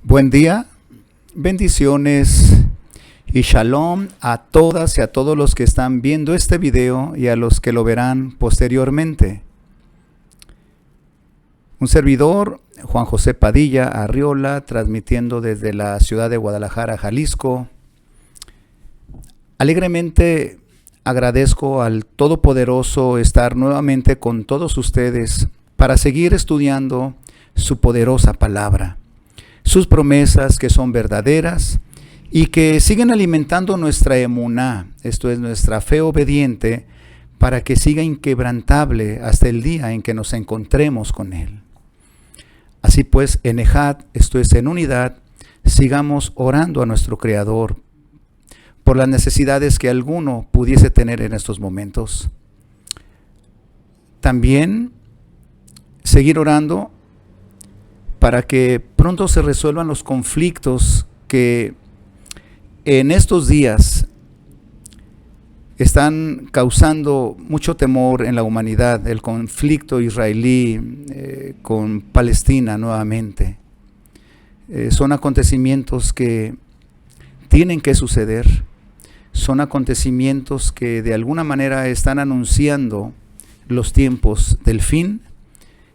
Buen día, bendiciones y shalom a todas y a todos los que están viendo este video y a los que lo verán posteriormente. Un servidor, Juan José Padilla Arriola, transmitiendo desde la ciudad de Guadalajara, Jalisco. Alegremente agradezco al Todopoderoso estar nuevamente con todos ustedes para seguir estudiando su poderosa palabra, sus promesas que son verdaderas y que siguen alimentando nuestra emuná, esto es nuestra fe obediente, para que siga inquebrantable hasta el día en que nos encontremos con Él. Así pues, en Ejad, esto es en unidad, sigamos orando a nuestro Creador por las necesidades que alguno pudiese tener en estos momentos. También seguir orando para que pronto se resuelvan los conflictos que en estos días están causando mucho temor en la humanidad, el conflicto israelí con Palestina nuevamente. Son acontecimientos que tienen que suceder, son acontecimientos que de alguna manera están anunciando los tiempos del fin,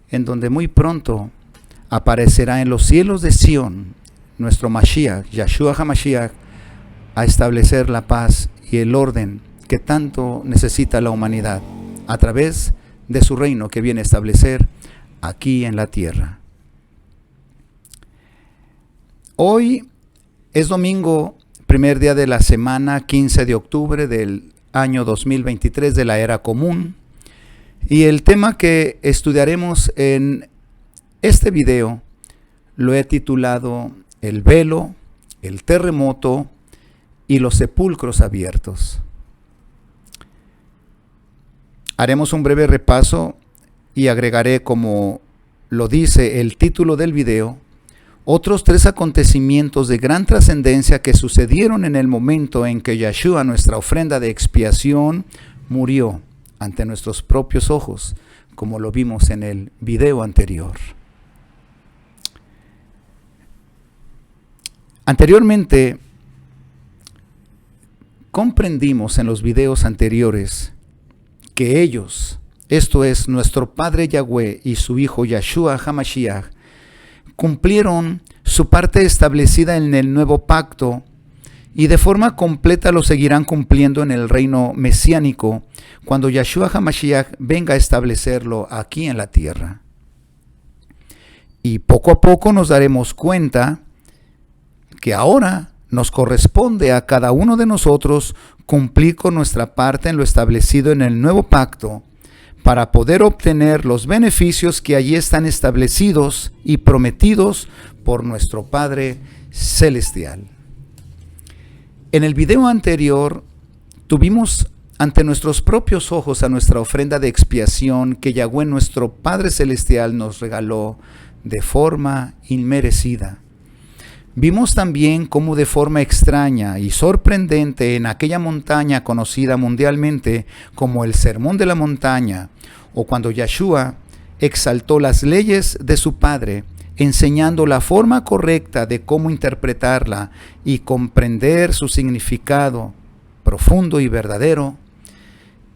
en donde muy pronto aparecerá en los cielos de Sión nuestro Mashiach, Yeshua HaMashiach, a establecer la paz y el orden que tanto necesita la humanidad a través de su reino que viene a establecer aquí en la tierra. Hoy es domingo, primer día de la semana, 15 de octubre del año 2023 de la era común, y el tema que estudiaremos en este video lo he titulado El velo, el terremoto y los sepulcros abiertos. Haremos un breve repaso y agregaré, como lo dice el título del video, otros 3 acontecimientos de gran trascendencia que sucedieron en el momento en que Yeshua, nuestra ofrenda de expiación, murió ante nuestros propios ojos, como lo vimos en el video anterior. Anteriormente, comprendimos en los videos anteriores que ellos, esto es nuestro Padre Yahweh y su Hijo Yeshua HaMashiach, cumplieron su parte establecida en el nuevo pacto y de forma completa lo seguirán cumpliendo en el reino mesiánico cuando Yeshua HaMashiach venga a establecerlo aquí en la tierra. Y poco a poco nos daremos cuenta que ahora nos corresponde a cada uno de nosotros cumplir con nuestra parte en lo establecido en el nuevo pacto para poder obtener los beneficios que allí están establecidos y prometidos por nuestro Padre Celestial. En el video anterior tuvimos ante nuestros propios ojos a nuestra ofrenda de expiación que Yahweh, nuestro Padre Celestial, nos regaló de forma inmerecida. Vimos también cómo de forma extraña y sorprendente en aquella montaña conocida mundialmente como el Sermón de la Montaña, o cuando Yeshua exaltó las leyes de su Padre, enseñando la forma correcta de cómo interpretarla y comprender su significado profundo y verdadero,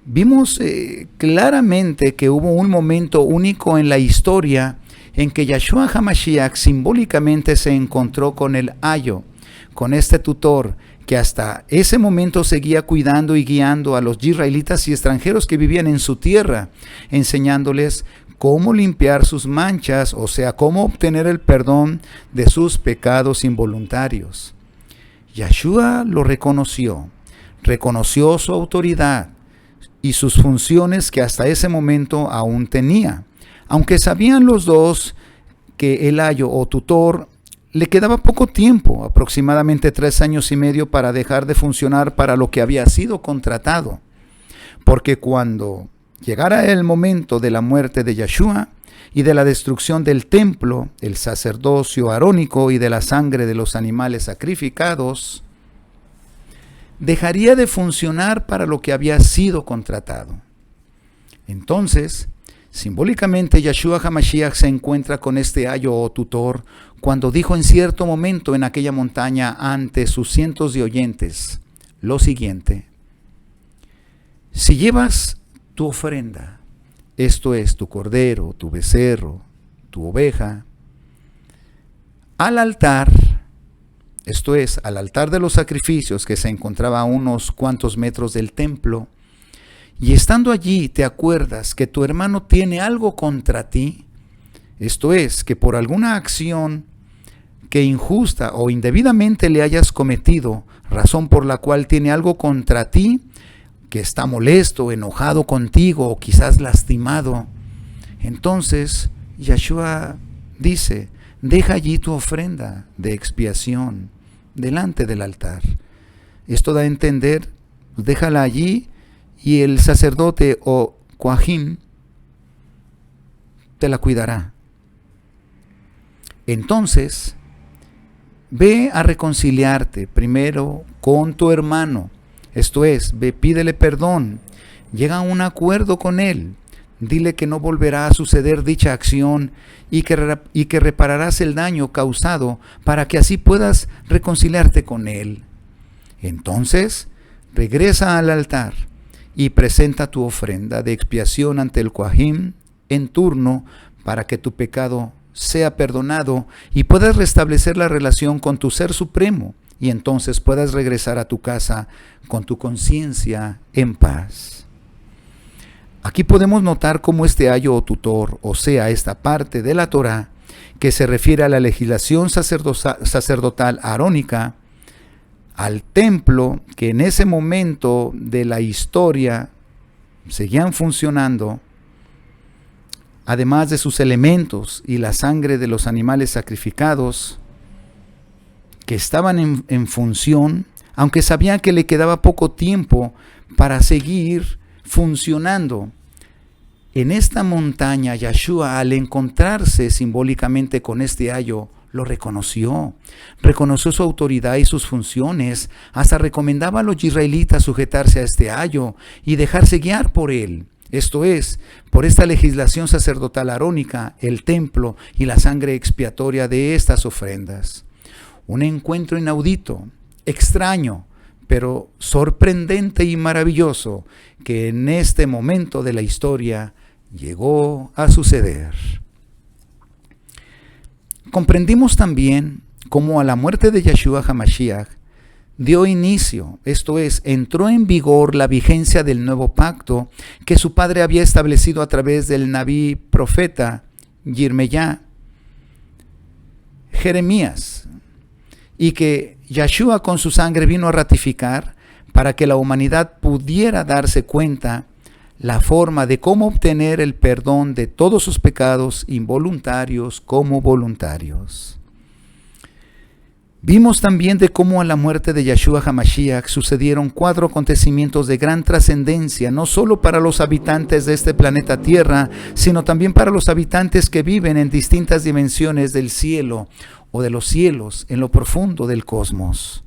vimos claramente que hubo un momento único en la historia en que Yeshua HaMashiach simbólicamente se encontró con el ayo, con este tutor que hasta ese momento seguía cuidando y guiando a los israelitas y extranjeros que vivían en su tierra, enseñándoles cómo limpiar sus manchas, o sea, cómo obtener el perdón de sus pecados involuntarios. Yeshua lo reconoció su autoridad y sus funciones que hasta ese momento aún tenía. Aunque sabían los dos que el ayo o tutor le quedaba poco tiempo, aproximadamente 3 años y medio, para dejar de funcionar para lo que había sido contratado. Porque cuando llegara el momento de la muerte de Yeshua y de la destrucción del templo, el sacerdocio arónico y de la sangre de los animales sacrificados, dejaría de funcionar para lo que había sido contratado. Entonces, simbólicamente, Yeshua HaMashiach se encuentra con este ayo o tutor cuando dijo en cierto momento en aquella montaña ante sus cientos de oyentes lo siguiente: si llevas tu ofrenda, esto es, tu cordero, tu becerro, tu oveja, al altar, esto es, al altar de los sacrificios que se encontraba a unos cuantos metros del templo, y estando allí te acuerdas que tu hermano tiene algo contra ti, esto es, que por alguna acción que injusta o indebidamente le hayas cometido, razón por la cual tiene algo contra ti, que está molesto, enojado contigo o quizás lastimado, entonces Yeshua dice: deja allí tu ofrenda de expiación delante del altar. Esto da a entender, déjala allí y el sacerdote o Kohanim te la cuidará. Entonces, ve a reconciliarte primero con tu hermano. Esto es, ve, pídele perdón, llega a un acuerdo con él, dile que no volverá a suceder dicha acción y que repararás el daño causado para que así puedas reconciliarte con él. Entonces, regresa al altar y presenta tu ofrenda de expiación ante el Kohanim en turno para que tu pecado sea perdonado y puedas restablecer la relación con tu Ser Supremo, y entonces puedas regresar a tu casa con tu conciencia en paz. Aquí podemos notar cómo este ayo o tutor, o sea, esta parte de la Torá que se refiere a la legislación sacerdotal arónica, al templo que en ese momento de la historia seguían funcionando, además de sus elementos y la sangre de los animales sacrificados que estaban en función, aunque sabían que le quedaba poco tiempo para seguir funcionando. En esta montaña, Yeshua, al encontrarse simbólicamente con este ayo, lo reconoció su autoridad y sus funciones, hasta recomendaba a los israelitas sujetarse a este ayo y dejarse guiar por él. Esto es, por esta legislación sacerdotal arónica, el templo y la sangre expiatoria de estas ofrendas. Un encuentro inaudito, extraño, pero sorprendente y maravilloso, que en este momento de la historia llegó a suceder. Comprendimos también cómo a la muerte de Yeshua HaMashiach dio inicio, esto es, entró en vigor la vigencia del nuevo pacto que su padre había establecido a través del Nabí profeta Yirmeyá, Jeremías, y que Yeshua con su sangre vino a ratificar para que la humanidad pudiera darse cuenta la forma de cómo obtener el perdón de todos sus pecados, involuntarios como voluntarios. Vimos también de cómo a la muerte de Yeshua HaMashiach sucedieron 4 acontecimientos de gran trascendencia, no solo para los habitantes de este planeta Tierra, sino también para los habitantes que viven en distintas dimensiones del cielo o de los cielos, en lo profundo del cosmos.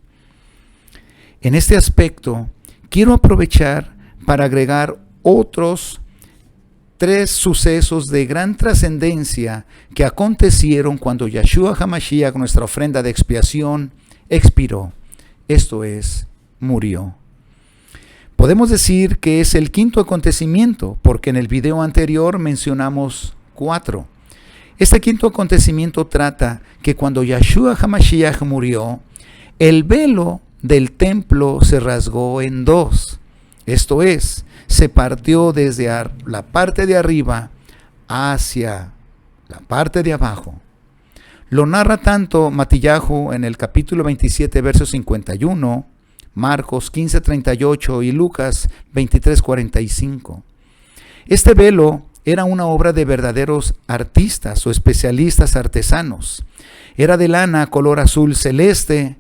En este aspecto, quiero aprovechar para agregar otros 3 sucesos de gran trascendencia que acontecieron cuando Yeshua HaMashiach, nuestra ofrenda de expiación, expiró. Esto es, murió. Podemos decir que es el 5º acontecimiento, porque en el video anterior mencionamos 4. Este 5º acontecimiento trata que cuando Yeshua HaMashiach murió, el velo del templo se rasgó en 2. Esto es, se partió desde la parte de arriba hacia la parte de abajo. Lo narra tanto Matillahu en el capítulo 27, verso 51, Marcos 15:38 y Lucas 23:45. Este velo era una obra de verdaderos artistas o especialistas artesanos. Era de lana color azul celeste,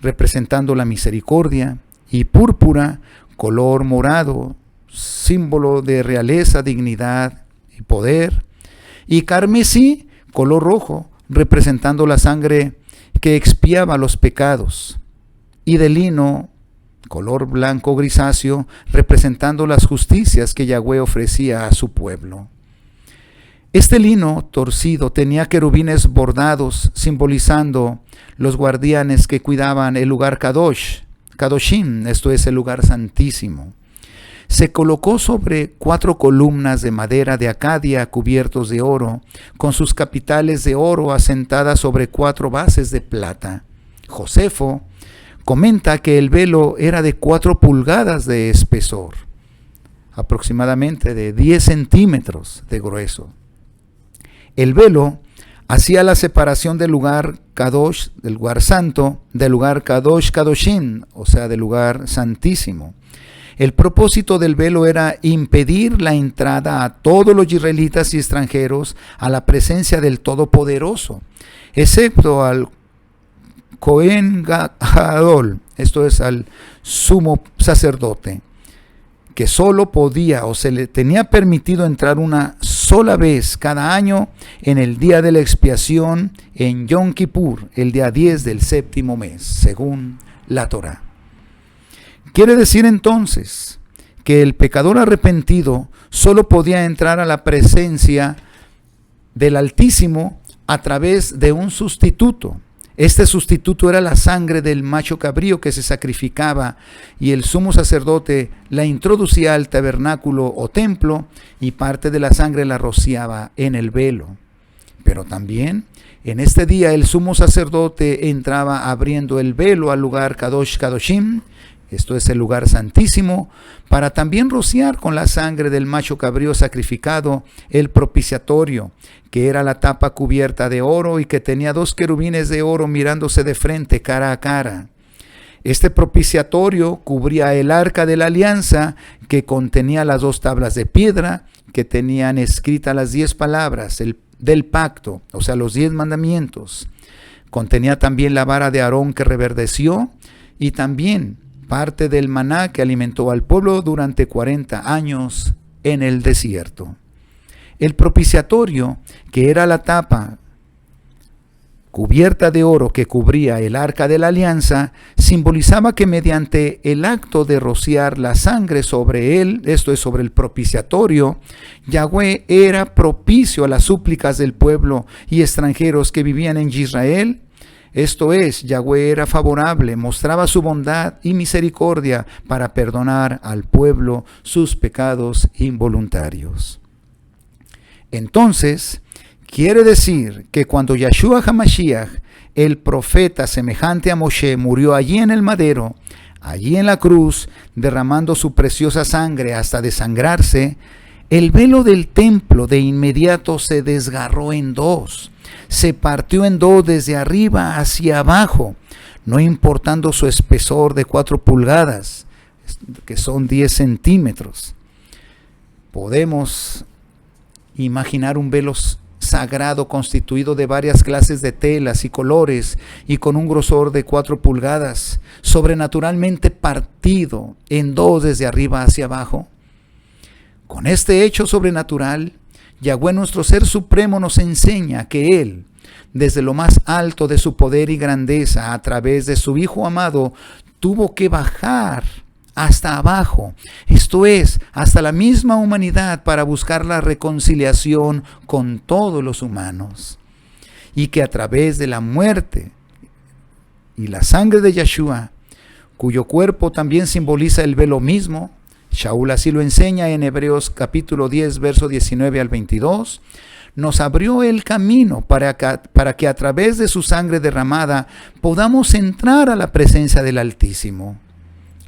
representando la misericordia, y púrpura, color morado, símbolo de realeza, dignidad y poder, y carmesí, color rojo, representando la sangre que expiaba los pecados, y de lino, color blanco grisáceo, representando las justicias que Yahweh ofrecía a su pueblo. Este lino torcido tenía querubines bordados, simbolizando los guardianes que cuidaban el lugar Kadoshim, esto es el lugar santísimo. Se colocó sobre 4 columnas de madera de Acadia cubiertos de oro, con sus capiteles de oro asentadas sobre 4 bases de plata. Josefo comenta que el velo era de 4 pulgadas de espesor, aproximadamente de 10 centímetros de grueso. El velo hacía la separación del lugar Kadosh, del lugar santo, del lugar Kadosh Kadoshim, o sea, del lugar santísimo. El propósito del velo era impedir la entrada a todos los israelitas y extranjeros a la presencia del Todopoderoso, excepto al Cohen Gadol, esto es al sumo sacerdote, que solo podía o se le tenía permitido entrar una sola vez cada año en el día de la expiación en Yom Kippur, el día 10 del 7º mes, según la Torá. Quiere decir entonces que el pecador arrepentido solo podía entrar a la presencia del Altísimo a través de un sustituto. Este sustituto era la sangre del macho cabrío que se sacrificaba, y el sumo sacerdote la introducía al tabernáculo o templo y parte de la sangre la rociaba en el velo. Pero también en este día el sumo sacerdote entraba abriendo el velo al lugar Kadosh Kadoshim, esto es el lugar santísimo, para también rociar con la sangre del macho cabrío sacrificado el propiciatorio, que era la tapa cubierta de oro y que tenía 2 querubines de oro mirándose de frente, cara a cara. Este propiciatorio cubría el arca de la alianza, que contenía las 2 tablas de piedra que tenían escritas las 10 palabras del pacto, o sea, los 10 mandamientos. Contenía también la vara de Aarón que reverdeció, y también parte del maná que alimentó al pueblo durante 40 años en el desierto. El propiciatorio, que era la tapa cubierta de oro que cubría el arca de la alianza, simbolizaba que mediante el acto de rociar la sangre sobre él, esto es sobre el propiciatorio, Yahweh era propicio a las súplicas del pueblo y extranjeros que vivían en Israel. Esto es, Yahweh era favorable, mostraba su bondad y misericordia para perdonar al pueblo sus pecados involuntarios. Entonces, quiere decir que cuando Yeshua HaMashiach, el profeta semejante a Moshe, murió allí en el madero, allí en la cruz, derramando su preciosa sangre hasta desangrarse, el velo del templo de inmediato se desgarró en 2. Se partió en 2 desde arriba hacia abajo, no importando su espesor de 4 pulgadas, que son 10 centímetros. Podemos imaginar un velo sagrado constituido de varias clases de telas y colores y con un grosor de 4 pulgadas, sobrenaturalmente partido en 2 desde arriba hacia abajo. Con este hecho sobrenatural, Yahweh, nuestro Ser Supremo, nos enseña que Él, desde lo más alto de su poder y grandeza, a través de su Hijo amado, tuvo que bajar hasta abajo, esto es, hasta la misma humanidad, para buscar la reconciliación con todos los humanos. Y que a través de la muerte y la sangre de Yeshua, cuyo cuerpo también simboliza el velo mismo, Shaul así lo enseña en Hebreos capítulo 10, verso 19 al 22, nos abrió el camino para que a través de su sangre derramada podamos entrar a la presencia del Altísimo.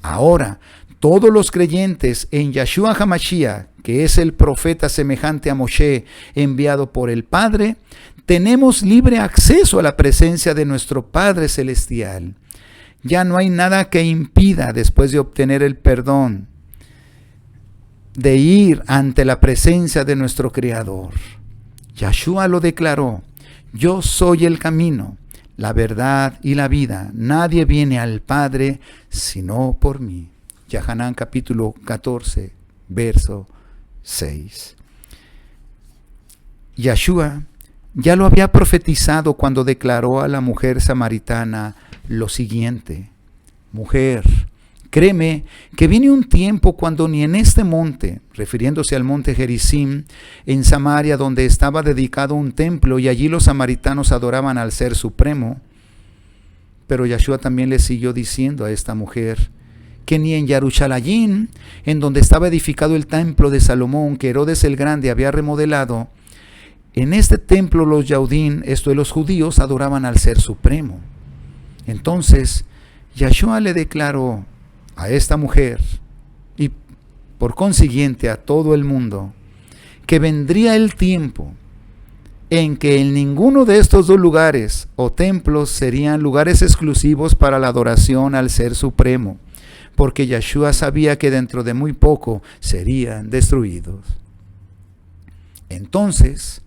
Ahora, todos los creyentes en Yeshua HaMashiach, que es el profeta semejante a Moshe, enviado por el Padre, tenemos libre acceso a la presencia de nuestro Padre Celestial. Ya no hay nada que impida, después de obtener el perdón, de ir ante la presencia de nuestro Creador. Yeshua lo declaró: yo soy el camino, la verdad y la vida. Nadie viene al Padre sino por mí. Yahanán capítulo 14, verso 6. Yeshua ya lo había profetizado cuando declaró a la mujer samaritana lo siguiente: mujer, Créeme que viene un tiempo cuando ni en este monte, refiriéndose al monte Gerizim, en Samaria, donde estaba dedicado un templo y allí los samaritanos adoraban al Ser Supremo, pero Yahshua también le siguió diciendo a esta mujer que ni en Yarushalayim, en donde estaba edificado el templo de Salomón, que Herodes el Grande había remodelado, en este templo los Yaudín, esto es los judíos, adoraban al Ser Supremo. Entonces, Yahshua le declaró a esta mujer y por consiguiente a todo el mundo que vendría el tiempo en que en ninguno de estos dos lugares o templos serían lugares exclusivos para la adoración al Ser Supremo, porque Yahshua sabía que dentro de muy poco serían destruidos. Entonces,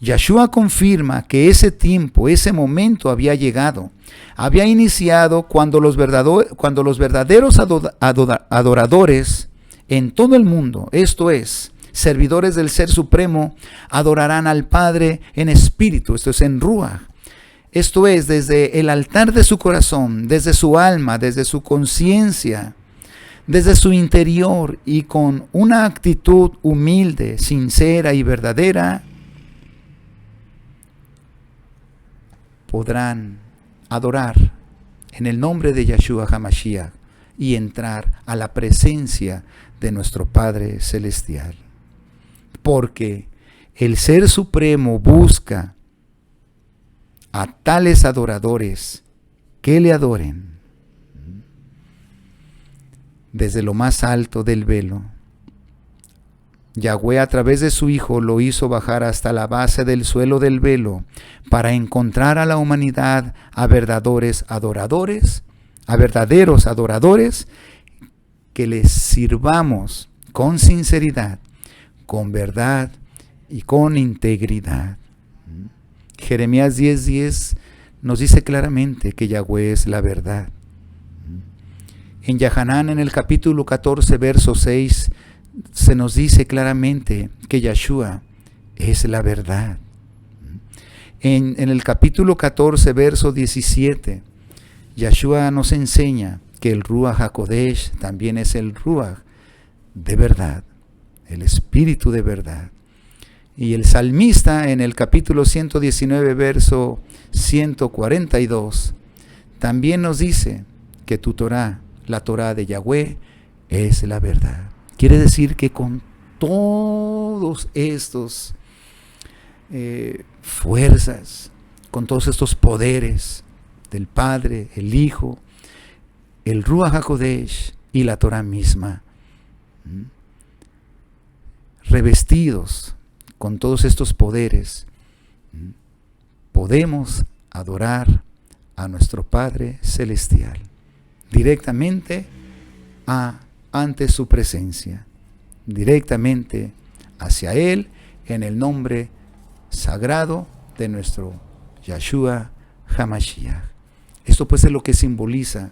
Yahshua confirma que ese tiempo, ese momento había llegado, había iniciado cuando los verdaderos adoradores en todo el mundo, esto es, servidores del Ser Supremo, adorarán al Padre en espíritu, esto es en Ruach. Esto es, desde el altar de su corazón, desde su alma, desde su conciencia, desde su interior y con una actitud humilde, sincera y verdadera, podrán adorar en el nombre de Yahshua HaMashiach y entrar a la presencia de nuestro Padre Celestial. Porque el Ser Supremo busca a tales adoradores que le adoren desde lo más alto del velo. Yahweh a través de su Hijo lo hizo bajar hasta la base del suelo del velo para encontrar a la humanidad a verdaderos adoradores que les sirvamos con sinceridad, con verdad y con integridad. Jeremías 10:10 nos dice claramente que Yahweh es la verdad. En Yahanán, en el capítulo 14, verso 6, se nos dice claramente que Yahshua es la verdad. En el capítulo 14, verso 17, Yahshua nos enseña que el Ruach HaKodesh también es el Ruach de verdad, el Espíritu de verdad. Y el salmista en el capítulo 119, verso 142, también nos dice que tu Torah, la Torah de Yahweh, es la verdad. Quiere decir que con todos estos fuerzas, con todos estos poderes del Padre, el Hijo, el Ruach HaKodesh y la Torah misma, revestidos con todos estos poderes, podemos adorar a nuestro Padre Celestial directamente ante su presencia, directamente hacia Él, en el nombre sagrado de nuestro Yahshua HaMashiach. Esto pues es lo que simboliza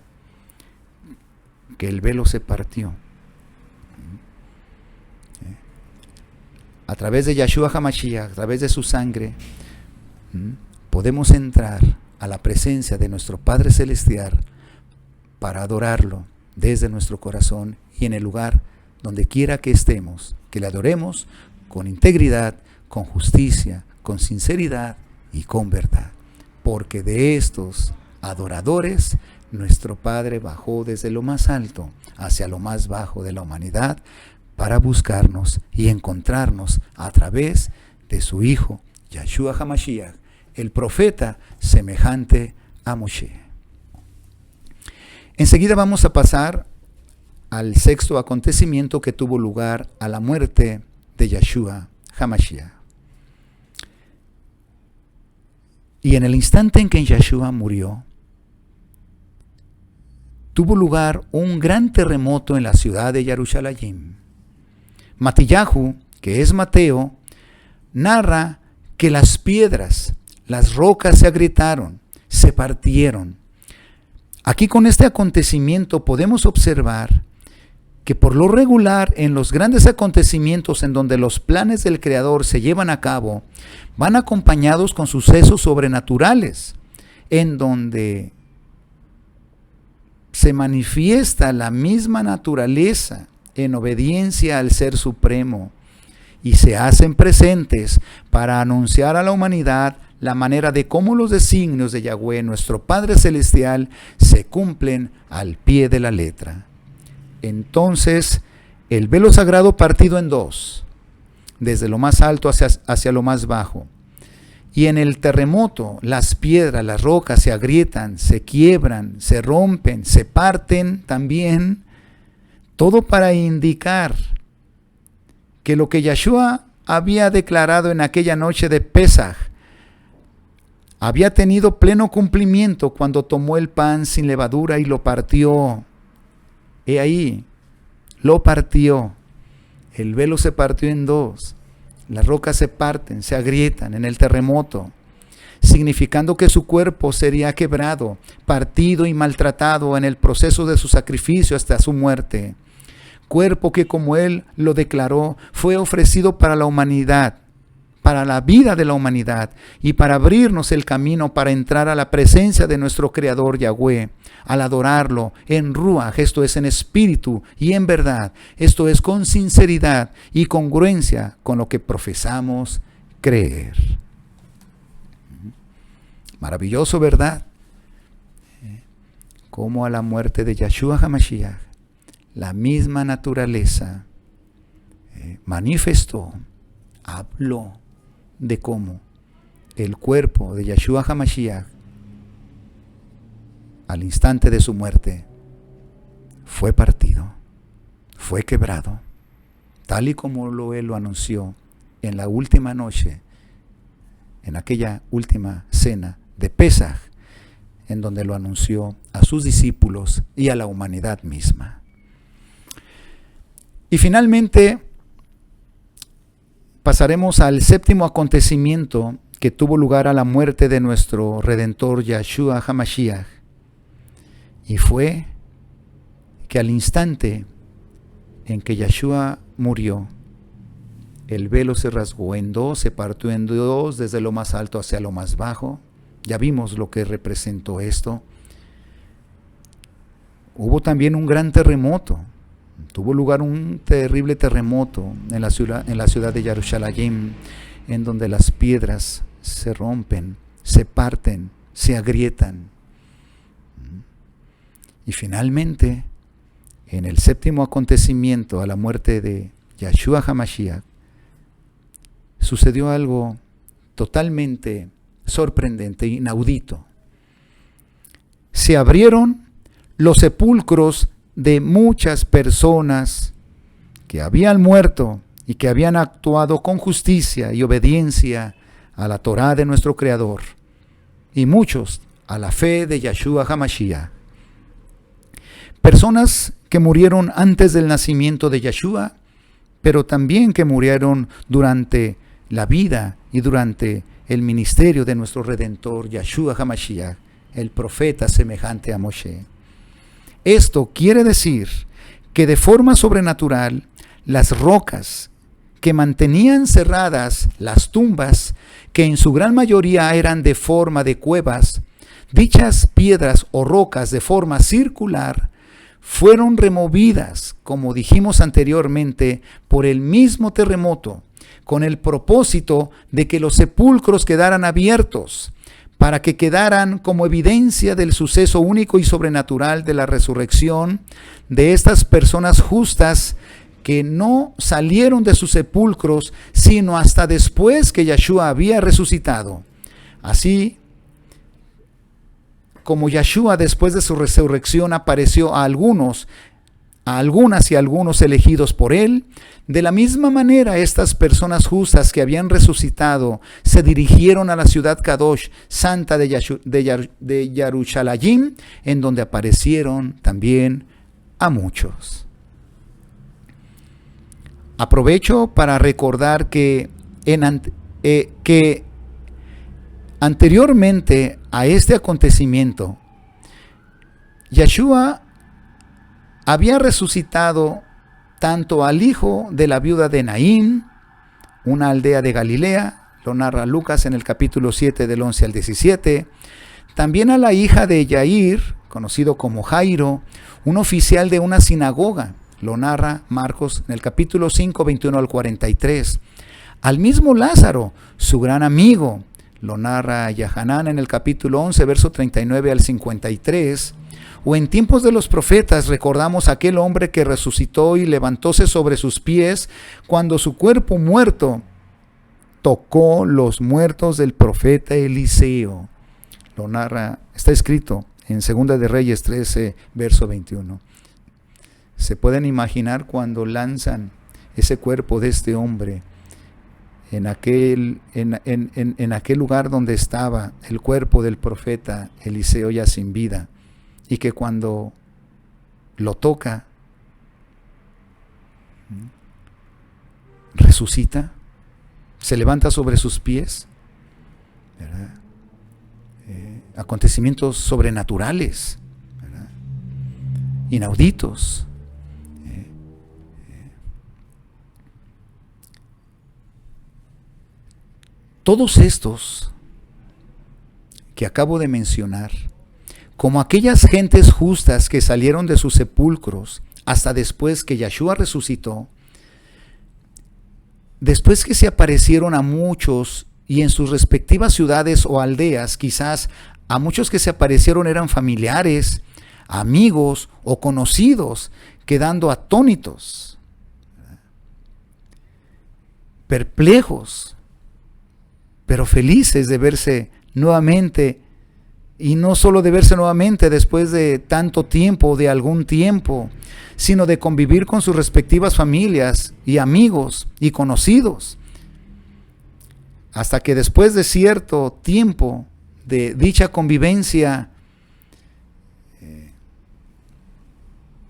que el velo se partió. A través de Yahshua HaMashiach, a través de su sangre, podemos entrar a la presencia de nuestro Padre Celestial para adorarlo desde nuestro corazón y en el lugar donde quiera que estemos, que le adoremos con integridad, con justicia, con sinceridad y con verdad. Porque de estos adoradores, nuestro Padre bajó desde lo más alto hacia lo más bajo de la humanidad para buscarnos y encontrarnos a través de su Hijo, Yahshua HaMashiach, el profeta semejante a Moshe. Enseguida vamos a pasar al sexto acontecimiento que tuvo lugar a la muerte de Yahshua HaMashiach. Y en el instante en que Yahshua murió, tuvo lugar un gran terremoto en la ciudad de Yarushalayim. Matillahu, que es Mateo, narra que las piedras, las rocas se agrietaron, se partieron. Aquí con este acontecimiento podemos observar que por lo regular en los grandes acontecimientos en donde los planes del Creador se llevan a cabo, van acompañados con sucesos sobrenaturales, en donde se manifiesta la misma naturaleza en obediencia al Ser Supremo y se hacen presentes para anunciar a la humanidad la manera de cómo los designios de Yahweh, nuestro Padre Celestial, se cumplen al pie de la letra. Entonces, el velo sagrado partido en dos, desde lo más alto hacia lo más bajo. Y en el terremoto, las piedras, las rocas se agrietan, se quiebran, se rompen, se parten también, todo para indicar que lo que Yahshua había declarado en aquella noche de Pesaj había tenido pleno cumplimiento cuando tomó el pan sin levadura y lo partió. He ahí, lo partió. El velo se partió en dos. Las rocas se parten, se agrietan en el terremoto, significando que su cuerpo sería quebrado, partido y maltratado en el proceso de su sacrificio hasta su muerte. Cuerpo que, como él lo declaró, fue ofrecido para la humanidad, para la vida de la humanidad y para abrirnos el camino para entrar a la presencia de nuestro Creador Yahweh, al adorarlo en Ruach, esto es en espíritu y en verdad, esto es con sinceridad y congruencia con lo que profesamos creer. Maravilloso, ¿verdad? Como a la muerte de Yahshua HaMashiach, la misma naturaleza manifestó, habló de cómo el cuerpo de Yahshua HaMashiach al instante de su muerte fue partido, fue quebrado, tal y como él lo anunció en la última noche, en aquella última cena de Pesaj, en donde lo anunció a sus discípulos y a la humanidad misma. Y finalmente pasaremos al séptimo acontecimiento que tuvo lugar a la muerte de nuestro Redentor Yahshua HaMashiach. Y fue que al instante en que Yahshua murió, el velo se rasgó en dos, se partió en dos desde lo más alto hacia lo más bajo. Ya vimos lo que representó esto. Hubo también un gran terremoto. Tuvo lugar un terrible terremoto en la ciudad de Jerusalén, en donde las piedras se rompen, se parten, se agrietan. Y finalmente, en el séptimo acontecimiento a la muerte de Yahshua HaMashiach, sucedió algo totalmente sorprendente, inaudito. Se abrieron los sepulcros de muchas personas que habían muerto y que habían actuado con justicia y obediencia a la Torá de nuestro Creador, y muchos a la fe de Yahshua HaMashiach. Personas que murieron antes del nacimiento de Yahshua, pero también que murieron durante la vida y durante el ministerio de nuestro Redentor Yahshua HaMashiach, el profeta semejante a Moshe. Esto quiere decir que de forma sobrenatural las rocas que mantenían cerradas las tumbas, que en su gran mayoría eran de forma de cuevas, dichas piedras o rocas de forma circular, fueron removidas, como dijimos anteriormente, por el mismo terremoto, con el propósito de que los sepulcros quedaran abiertos, para que quedaran como evidencia del suceso único y sobrenatural de la resurrección de estas personas justas que no salieron de sus sepulcros, sino hasta después que Yahshua había resucitado. Así como Yahshua después de su resurrección apareció a algunas y algunos elegidos por él, de la misma manera estas personas justas que habían resucitado se dirigieron a la ciudad Kadosh, santa de Jerusalén, en donde aparecieron también a muchos. Aprovecho para recordar que anteriormente a este acontecimiento, Yahshua había resucitado tanto al hijo de la viuda de Naín, una aldea de Galilea, lo narra Lucas en el capítulo 7 del 11 al 17, también a la hija de Yair, conocido como Jairo, un oficial de una sinagoga. Lo narra Marcos en el capítulo 5, 21 al 43. Al mismo Lázaro, su gran amigo, lo narra Yahanán en el capítulo 11, verso 39 al 53. O en tiempos de los profetas recordamos a aquel hombre que resucitó y levantóse sobre sus pies cuando su cuerpo muerto tocó los muertos del profeta Eliseo. Lo narra, está escrito en 2 de Reyes 13, verso 21. Se pueden imaginar cuando lanzan ese cuerpo de este hombre en aquel lugar donde estaba el cuerpo del profeta Eliseo ya sin vida, y que cuando lo toca, resucita, se levanta sobre sus pies, ¿verdad? Acontecimientos sobrenaturales, ¿verdad? Inauditos. Todos estos que acabo de mencionar, como aquellas gentes justas que salieron de sus sepulcros hasta después que Yeshua resucitó, después que se aparecieron a muchos y en sus respectivas ciudades o aldeas, quizás a muchos que se aparecieron eran familiares, amigos o conocidos, quedando atónitos, perplejos, pero felices de verse nuevamente, y no solo de verse nuevamente después de tanto tiempo, de algún tiempo, sino de convivir con sus respectivas familias y amigos y conocidos, hasta que después de cierto tiempo de dicha convivencia,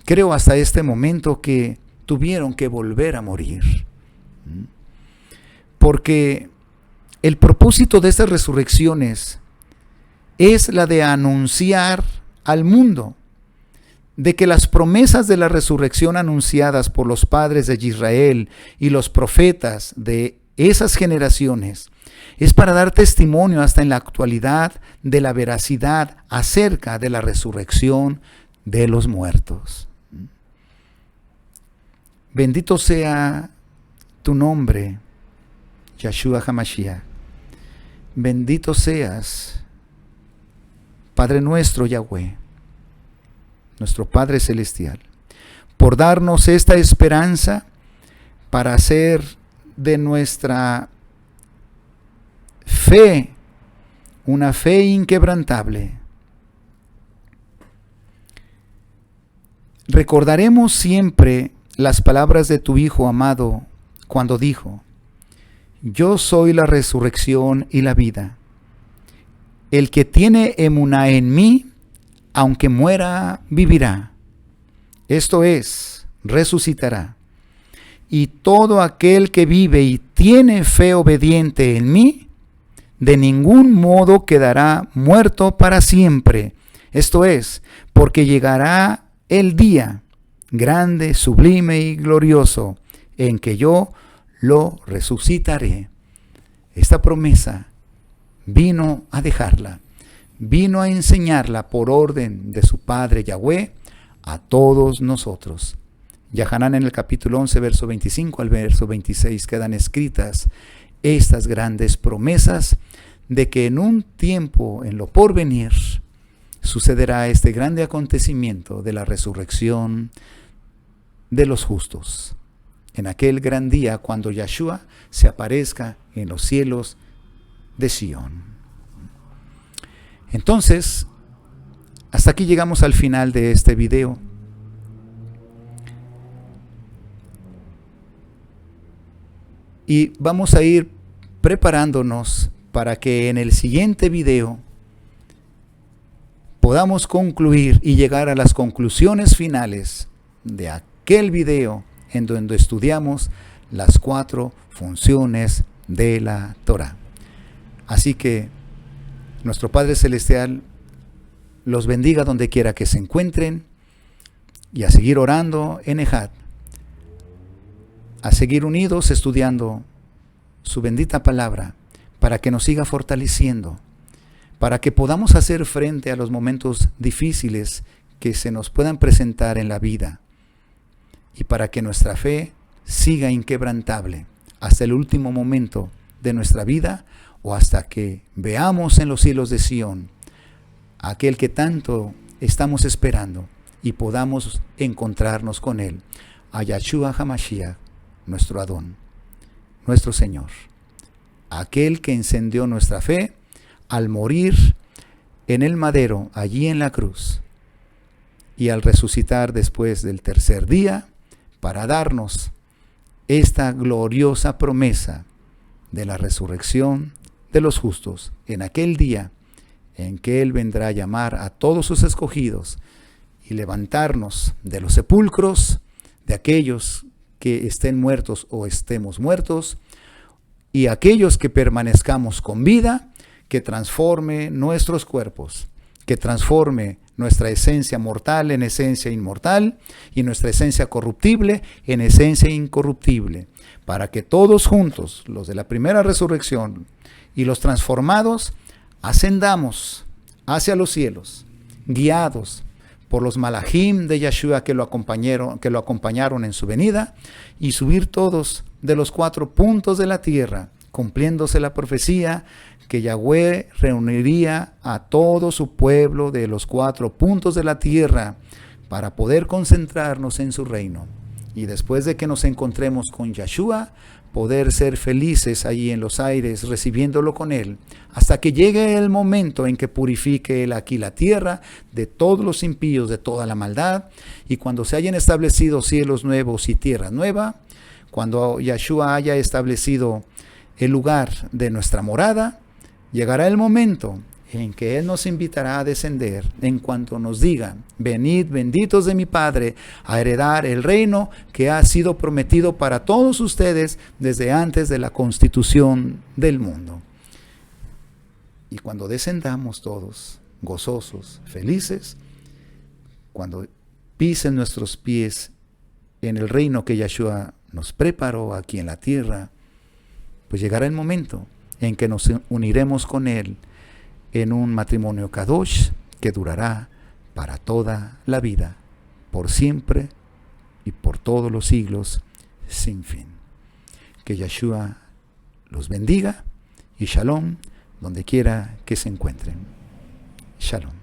creo hasta este momento que tuvieron que volver a morir, porque el propósito de estas resurrecciones es la de anunciar al mundo de que las promesas de la resurrección anunciadas por los padres de Israel y los profetas de esas generaciones es para dar testimonio hasta en la actualidad de la veracidad acerca de la resurrección de los muertos. Bendito sea tu nombre, Yeshua HaMashiach. Bendito seas, Padre nuestro Yahweh, nuestro Padre Celestial, por darnos esta esperanza para hacer de nuestra fe una fe inquebrantable. Recordaremos siempre las palabras de tu Hijo amado cuando dijo: yo soy la resurrección y la vida. El que tiene emuná en mí, aunque muera, vivirá. Esto es, resucitará. Y todo aquel que vive y tiene fe obediente en mí, de ningún modo quedará muerto para siempre. Esto es, porque llegará el día grande, sublime y glorioso, en que yo lo resucitaré. Esta promesa vino a dejarla, vino a enseñarla por orden de su Padre Yahweh a todos nosotros. Yahanán en el capítulo 11, verso 25 al verso 26 quedan escritas estas grandes promesas de que en un tiempo, en lo porvenir, sucederá este grande acontecimiento de la resurrección de los justos. En aquel gran día cuando Yeshua se aparezca en los cielos de Sión. Entonces, hasta aquí llegamos al final de este video. Y vamos a ir preparándonos para que en el siguiente video podamos concluir y llegar a las conclusiones finales de aquel video en donde estudiamos las 4 funciones de la Torah. Así que nuestro Padre Celestial los bendiga donde quiera que se encuentren, y a seguir orando en Ejad, a seguir unidos estudiando su bendita palabra para que nos siga fortaleciendo, para que podamos hacer frente a los momentos difíciles que se nos puedan presentar en la vida y para que nuestra fe siga inquebrantable hasta el último momento de nuestra vida o hasta que veamos en los cielos de Sión aquel que tanto estamos esperando y podamos encontrarnos con él, a Yahshua HaMashiach, nuestro Adón, nuestro Señor, aquel que encendió nuestra fe al morir en el madero, allí en la cruz, y al resucitar después del tercer día, para darnos esta gloriosa promesa de la resurrección de los justos en aquel día en que Él vendrá a llamar a todos sus escogidos y levantarnos de los sepulcros, de aquellos que estén muertos o estemos muertos, y aquellos que permanezcamos con vida, que transforme nuestros cuerpos, que transforme nuestra esencia mortal en esencia inmortal y nuestra esencia corruptible en esencia incorruptible, para que todos juntos, los de la primera resurrección y los transformados, ascendamos hacia los cielos, guiados por los malajim de Yahshua que lo acompañaron en su venida, y subir todos de los 4 puntos de la tierra, cumpliéndose la profecía que Yahweh reuniría a todo su pueblo de los 4 puntos de la tierra para poder concentrarnos en su reino. Y después de que nos encontremos con Yahshua, poder ser felices allí en los aires, recibiéndolo con Él, hasta que llegue el momento en que purifique Él aquí la tierra de todos los impíos, de toda la maldad, y cuando se hayan establecido cielos nuevos y tierra nueva, cuando Yahshua haya establecido el lugar de nuestra morada, llegará el momento en que Él nos invitará a descender en cuanto nos diga: venid benditos de mi Padre a heredar el reino que ha sido prometido para todos ustedes desde antes de la constitución del mundo. Y cuando descendamos todos, gozosos, felices, cuando pisen nuestros pies en el reino que Yahshua nos preparó aquí en la tierra, pues llegará el momento en que nos uniremos con Él en un matrimonio kadosh que durará para toda la vida, por siempre y por todos los siglos sin fin. Que Yahshua los bendiga y shalom donde quiera que se encuentren. Shalom.